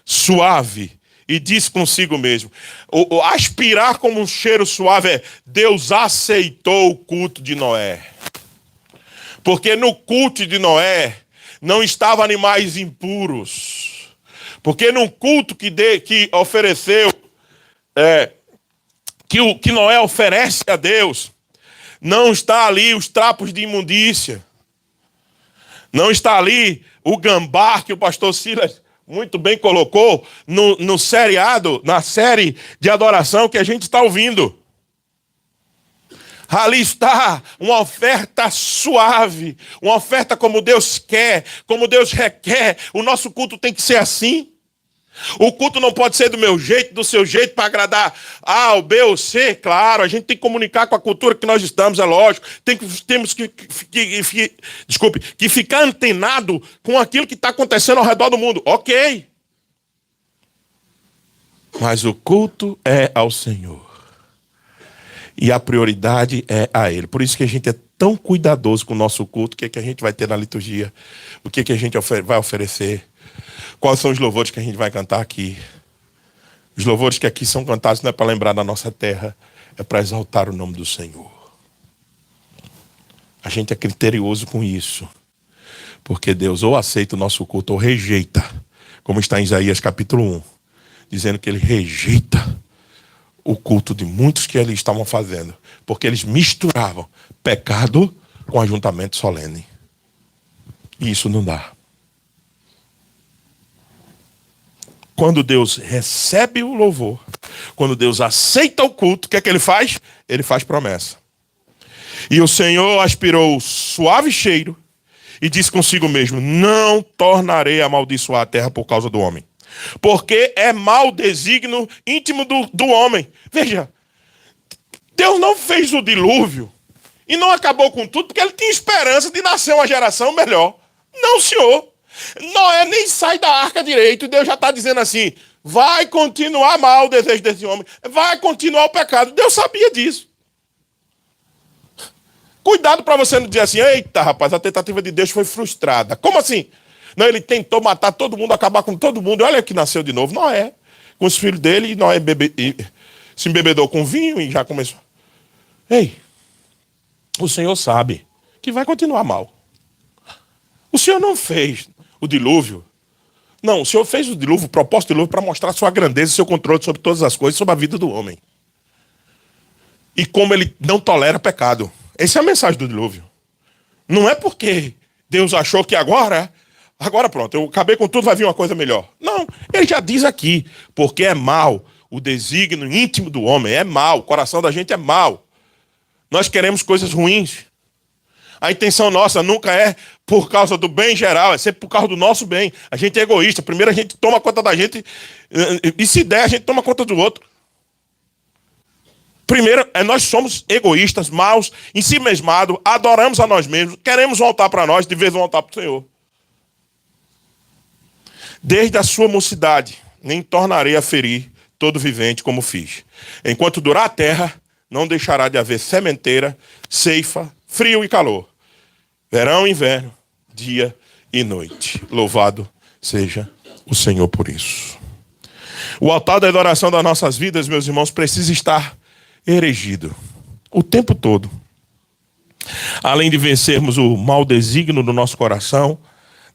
suave e disse consigo mesmo. O aspirar como um cheiro suave é: Deus aceitou o culto de Noé. Porque no culto de Noé não estavam animais impuros. Porque no culto que ofereceu, que Noé oferece a Deus, não está ali os trapos de imundícia. Não está ali o gambá que o pastor Silas muito bem colocou no seriado, na série de adoração que a gente está ouvindo. Ali está uma oferta suave, uma oferta como Deus quer, como Deus requer. O nosso culto tem que ser assim. O culto não pode ser do meu jeito, do seu jeito, para agradar A, ou B ou C. Claro, a gente tem que comunicar com a cultura que nós estamos, é lógico. Temos que ficar antenado com aquilo que está acontecendo ao redor do mundo. Ok. Mas o culto é ao Senhor. E a prioridade é a Ele. Por isso que a gente é tão cuidadoso com o nosso culto. O que é que a gente vai ter na liturgia? O que é que a gente vai oferecer? Quais são os louvores que a gente vai cantar aqui? Os louvores que aqui são cantados não é para lembrar da nossa terra, é para exaltar o nome do Senhor. A gente é criterioso com isso. Porque Deus ou aceita o nosso culto ou rejeita. Como está em Isaías capítulo 1. Dizendo que Ele rejeita o culto de muitos que eles estavam fazendo. Porque eles misturavam pecado com ajuntamento solene. E isso não dá. Quando Deus recebe o louvor, quando Deus aceita o culto, o que é que Ele faz? Ele faz promessa. E o Senhor aspirou o suave cheiro e disse consigo mesmo: não tornarei a amaldiçoar a terra por causa do homem. Porque é mau desígnio íntimo do homem. Veja, Deus não fez o dilúvio e não acabou com tudo porque Ele tinha esperança de nascer uma geração melhor. Não, senhor. Noé nem sai da arca direito e Deus já está dizendo assim: vai continuar mal o desejo desse homem, vai continuar o pecado. Deus sabia disso. Cuidado para você não dizer assim: eita rapaz, a tentativa de Deus foi frustrada. Como assim? Não, Ele tentou matar todo mundo, acabar com todo mundo. Olha que nasceu de novo. Noé, com os filhos dele, e Noé se embebedou com vinho e já começou. Ei, o Senhor sabe que vai continuar mal. O Senhor não fez o dilúvio Não, o Senhor fez o dilúvio, o propósito do dilúvio para mostrar a sua grandeza e seu controle sobre todas as coisas, sobre a vida do homem. E como ele não tolera pecado. Essa é a mensagem do dilúvio. Não é porque Deus achou que agora pronto, eu acabei com tudo, vai vir uma coisa melhor. Não, ele já diz aqui, porque é mal, o desígnio íntimo do homem é mal, o coração da gente é mal. Nós queremos coisas ruins. A intenção nossa nunca é por causa do bem geral, é sempre por causa do nosso bem. A gente é egoísta, primeiro a gente toma conta da gente, e se der, a gente toma conta do outro. Primeiro, nós somos egoístas, maus, em si mesmados, adoramos a nós mesmos, queremos voltar para nós, de vez voltar para o Senhor. Desde a sua mocidade, nem tornarei a ferir todo vivente como fiz. Enquanto durar a terra, não deixará de haver sementeira, ceifa, frio e calor. Verão e inverno, dia e noite. Louvado seja o Senhor por isso. O altar da adoração das nossas vidas, meus irmãos, precisa estar erigido o tempo todo. Além de vencermos o mau desígnio do nosso coração,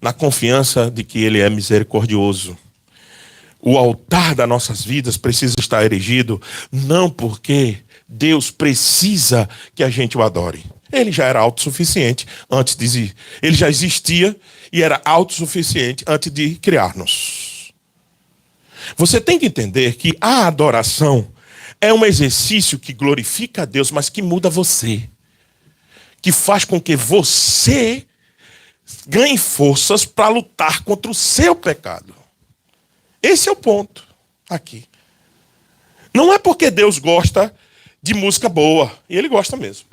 na confiança de que Ele é misericordioso. O altar das nossas vidas precisa estar erigido, não porque Deus precisa que a gente o adore. Ele já era autossuficiente antes de... Ele já existia e era autossuficiente antes de criar-nos. Você tem que entender que a adoração é um exercício que glorifica a Deus, mas que muda você. Que faz com que você ganhe forças para lutar contra o seu pecado. Esse é o ponto aqui. Não é porque Deus gosta de música boa, e Ele gosta mesmo.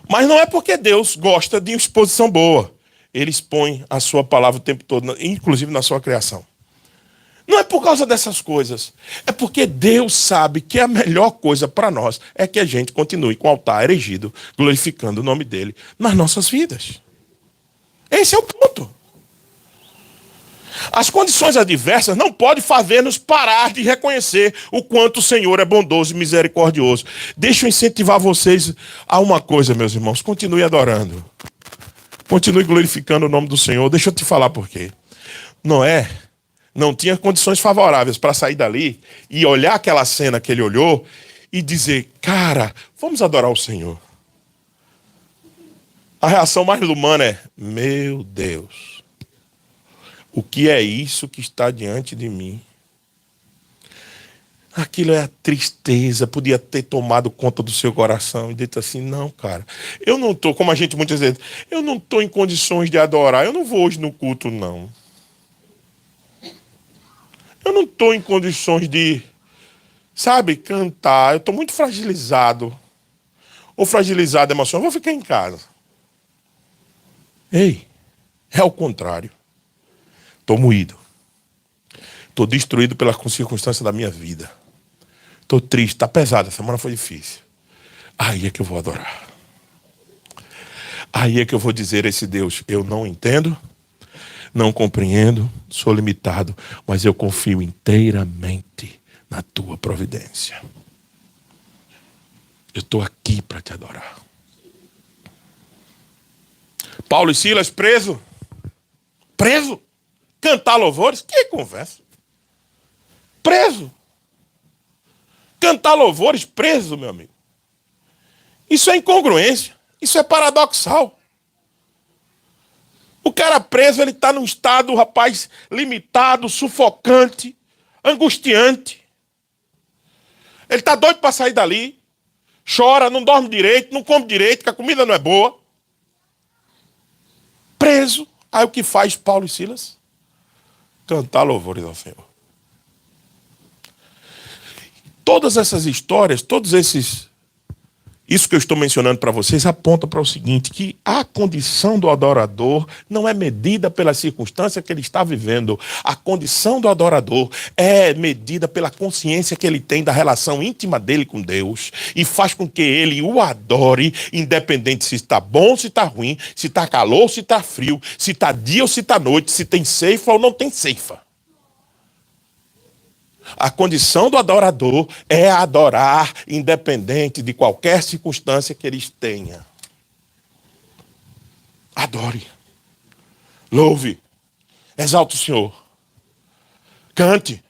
Mas não é porque Deus gosta de exposição boa. Ele expõe a sua palavra o tempo todo, inclusive na sua criação. Não é por causa dessas coisas. É porque Deus sabe que a melhor coisa para nós é que a gente continue com o altar erigido, glorificando o nome dele nas nossas vidas. Esse é o ponto. As condições adversas não podem fazer-nos parar de reconhecer o quanto o Senhor é bondoso e misericordioso. Deixa eu incentivar vocês a uma coisa, meus irmãos. Continue adorando. Continue glorificando o nome do Senhor. Deixa eu te falar por quê. Noé não tinha condições favoráveis para sair dali e olhar aquela cena que ele olhou e dizer, cara, vamos adorar o Senhor. A reação mais humana é, meu Deus, o que é isso que está diante de mim? Aquilo é a tristeza, podia ter tomado conta do seu coração e dito assim, não, cara, eu não estou, como a gente muitas vezes, eu não estou em condições de adorar, eu não vou hoje no culto, não. Eu não estou em condições de, sabe, cantar, eu estou muito fragilizado, ou fragilizado emocionalmente, vou ficar em casa. Ei, é o contrário. Estou moído. Estou destruído pela circunstância da minha vida. Estou triste, está pesado, a semana foi difícil. Aí é que eu vou adorar. Aí é que eu vou dizer a esse Deus, eu não entendo, não compreendo, sou limitado, mas eu confio inteiramente na tua providência. Eu estou aqui para te adorar. Paulo e Silas preso. Preso. Cantar louvores? Que conversa. Preso. Cantar louvores preso, meu amigo. Isso é incongruência. Isso é paradoxal. O cara preso, ele está num estado, rapaz, limitado, sufocante, angustiante. Ele está doido para sair dali. Chora, não dorme direito, não come direito, que a comida não é boa. Preso. Aí o que faz Paulo e Silas? Cantar louvores ao Senhor. Todas essas histórias, isso que eu estou mencionando para vocês aponta para o seguinte, que a condição do adorador não é medida pela circunstância que ele está vivendo. A condição do adorador é medida pela consciência que ele tem da relação íntima dele com Deus e faz com que ele o adore, independente se está bom, se está ruim, se está calor ou se está frio, se está dia ou se está noite, se tem ceifa ou não tem ceifa. A condição do adorador é adorar independente de qualquer circunstância que eles tenham. Adore. Louve. Exalte o Senhor. Cante.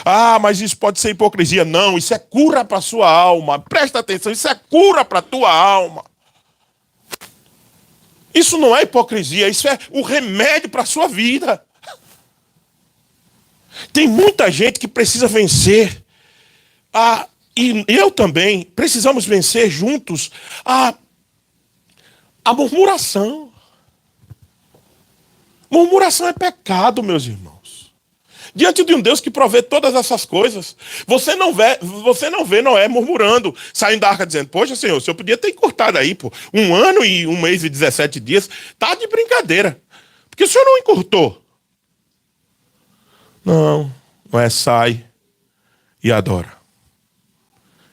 Ah, mas isso pode ser hipocrisia. Não, isso é cura para a sua alma. Presta atenção, isso é cura para a tua alma. Isso não é hipocrisia, isso é o remédio para a sua vida. Tem muita gente que precisa vencer. E eu também, precisamos vencer juntos a murmuração. Murmuração é pecado, meus irmãos. Diante de um Deus que provê todas essas coisas, você não vê Noé murmurando, saindo da arca dizendo, poxa, Senhor, o Senhor podia ter encurtado aí, pô, 1 ano e 1 mês e 17 dias, tá de brincadeira. Porque o Senhor não encurtou. Não, Noé sai e adora.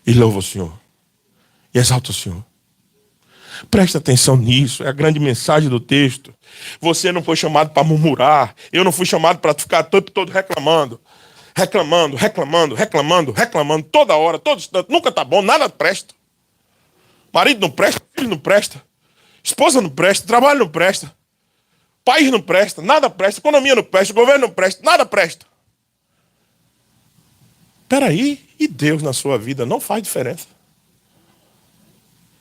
E louva o Senhor. E exalta o Senhor. Presta atenção nisso, é a grande mensagem do texto. Você não foi chamado para murmurar. Eu não fui chamado para ficar o tempo todo reclamando. Reclamando. Toda hora, todo instante. Nunca tá bom, nada presta. Marido não presta, filho não presta. Esposa não presta, trabalho não presta. País não presta, nada presta. Economia não presta, governo não presta, nada presta. Peraí, e Deus na sua vida não faz diferença?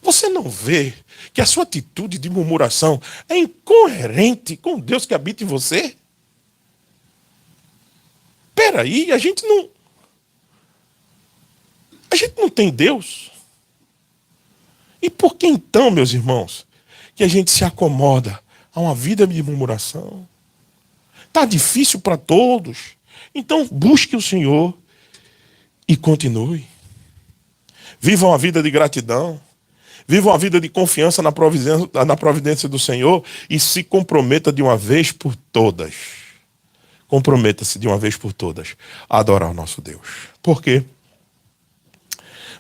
Você não vê que a sua atitude de murmuração é incoerente com o Deus que habita em você? Peraí, a gente não tem Deus. E por que então, meus irmãos, que a gente se acomoda a uma vida de murmuração? Está difícil para todos. Então busque o Senhor e continue. Viva uma vida de gratidão. Viva uma vida de confiança na providência do Senhor e se comprometa de uma vez por todas. Comprometa-se de uma vez por todas a adorar o nosso Deus. Por quê?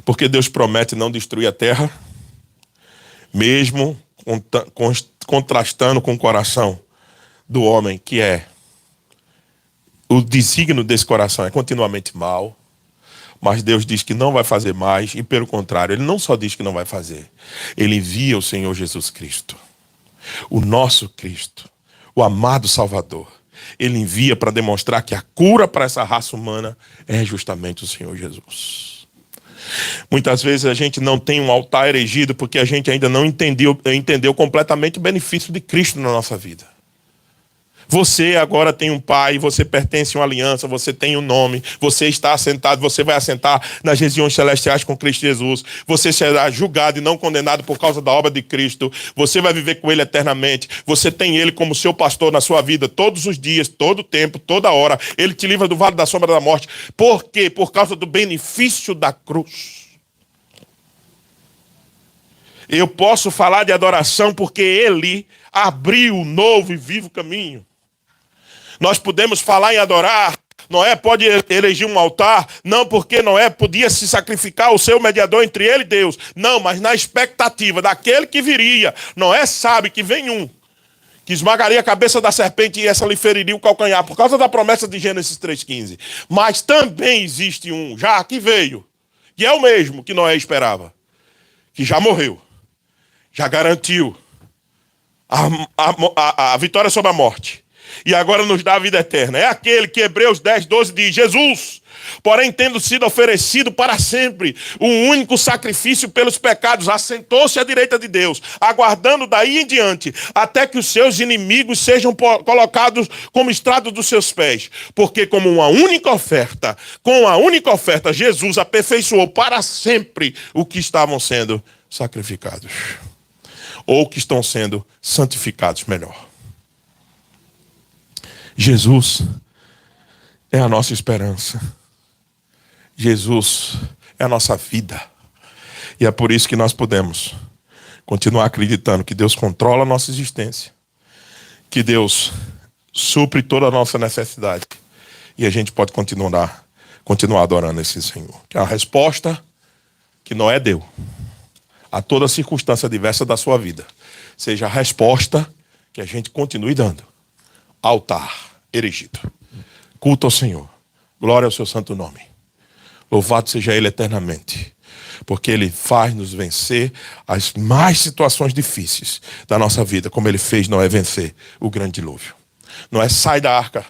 Porque Deus promete não destruir a terra, mesmo contrastando com o coração do homem, que é o desígnio desse coração é continuamente mau. Mas Deus diz que não vai fazer mais, e pelo contrário, Ele não só diz que não vai fazer, Ele envia o Senhor Jesus Cristo, o nosso Cristo, o amado Salvador. Ele envia para demonstrar que a cura para essa raça humana é justamente o Senhor Jesus. Muitas vezes a gente não tem um altar erigido porque a gente ainda não entendeu completamente o benefício de Cristo na nossa vida. Você agora tem um pai, você pertence a uma aliança, você tem um nome, você está assentado, você vai assentar nas regiões celestiais com Cristo Jesus, você será julgado e não condenado por causa da obra de Cristo, você vai viver com Ele eternamente, você tem Ele como seu pastor na sua vida todos os dias, todo o tempo, toda hora, Ele te livra do vale da sombra da morte. Por quê? Por causa do benefício da cruz. Eu posso falar de adoração porque Ele abriu o novo e vivo caminho. Nós podemos falar em adorar. Noé pode erigir um altar, não porque Noé podia se sacrificar o seu mediador entre ele e Deus. Não, mas na expectativa daquele que viria. Noé sabe que vem um que esmagaria a cabeça da serpente e essa lhe feriria o calcanhar, por causa da promessa de Gênesis 3,15. Mas também existe um, já que veio, que é o mesmo que Noé esperava, que já morreu, já garantiu a vitória sobre a morte. E agora nos dá a vida eterna. É aquele que Hebreus 10:12 diz: Jesus, porém tendo sido oferecido para sempre um único sacrifício pelos pecados, assentou-se à direita de Deus, aguardando daí em diante até que os seus inimigos sejam colocados como estrado dos seus pés. Porque com uma única oferta, Jesus aperfeiçoou para sempre o que estavam sendo sacrificados, ou que estão sendo santificados, melhor. Jesus é a nossa esperança. Jesus é a nossa vida. E é por isso que nós podemos continuar acreditando que Deus controla a nossa existência, que Deus supre toda a nossa necessidade. E a gente pode continuar adorando esse Senhor. Que a resposta que Noé deu a toda circunstância diversa da sua vida seja a resposta que a gente continue dando. Altar erigido, culto ao Senhor, glória ao seu santo nome, louvado seja Ele eternamente, porque Ele faz nos vencer as mais situações difíceis da nossa vida, como Ele fez Noé vencer o grande dilúvio. Noé sai da arca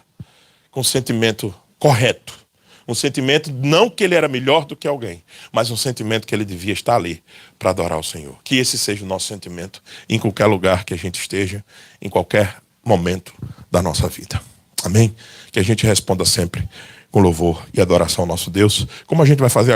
com um sentimento correto. Um sentimento não que ele era melhor do que alguém, mas um sentimento que ele devia estar ali para adorar o Senhor. Que esse seja o nosso sentimento em qualquer lugar que a gente esteja, em qualquer momento da nossa vida. Amém? Que a gente responda sempre com louvor e adoração ao nosso Deus, como a gente vai fazer agora.